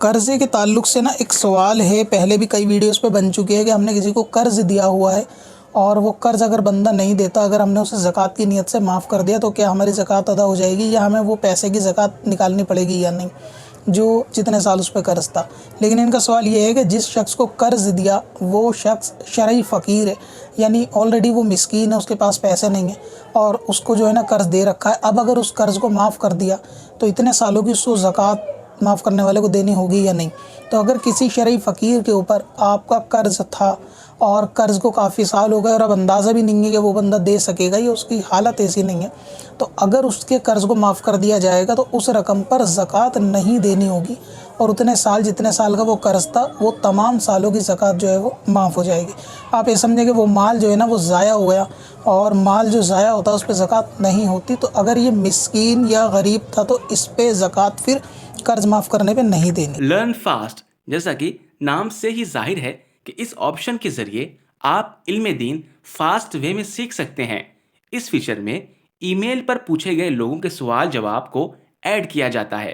قرضے کے تعلق سے نا ایک سوال ہے، پہلے بھی کئی ویڈیوز پہ بن چکی ہے کہ ہم نے کسی کو قرض دیا ہوا ہے اور وہ قرض اگر بندہ نہیں دیتا، اگر ہم نے اسے زکوٰۃ کی نیت سے معاف کر دیا تو کیا ہماری زکوٰۃ ادا ہو جائے گی یا ہمیں وہ پیسے کی زکوٰۃ نکالنی پڑے گی یا نہیں، جو جتنے سال اس پہ قرض تھا۔ لیکن ان کا سوال یہ ہے کہ جس شخص کو قرض دیا وہ شخص شرعی فقیر ہے، یعنی آلریڈی وہ مسکین ہے، اس کے پاس پیسے نہیں ہیں اور اس کو جو ہے نا قرض دے رکھا ہے۔ اب اگر اس قرض کو معاف کر دیا تو اتنے سالوں کی اس کو زکوٰۃ معاف کرنے والے کو دینی ہوگی یا نہیں۔ تو اگر کسی شرعی فقیر کے اوپر آپ کا قرض تھا اور قرض کو کافی سال ہو گئے اور اب اندازہ بھی نہیں ہے کہ وہ بندہ دے سکے گا، یا اس کی حالت ایسی نہیں ہے، تو اگر اس کے قرض کو معاف کر دیا جائے گا تو اس رقم پر زکوٰۃ نہیں دینی ہوگی اور اتنے سال جتنے سال کا وہ قرض تھا وہ تمام سالوں کی زکوٰۃ جو ہے وہ معاف ہو جائے گی۔ آپ یہ سمجھیں کہ وہ مال جو ہے نا وہ ضائع ہو گیا، اور مال جو ضائع ہوتا ہے اس پہ زکوٰۃ نہیں ہوتی۔ تو اگر یہ مسکین یا غریب تھا تو اس پہ زکوٰۃ پھر قرض معاف کرنے پہ نہیں دینی۔ لرن فاسٹ، جیسا کہ نام سے ہی ظاہر ہے کہ اس آپشن کے ذریعے آپ علم دین فاسٹ وے میں سیکھ سکتے ہیں۔ اس فیچر میں ای میل پر پوچھے گئے لوگوں کے سوال جواب کو ایڈ کیا جاتا ہے۔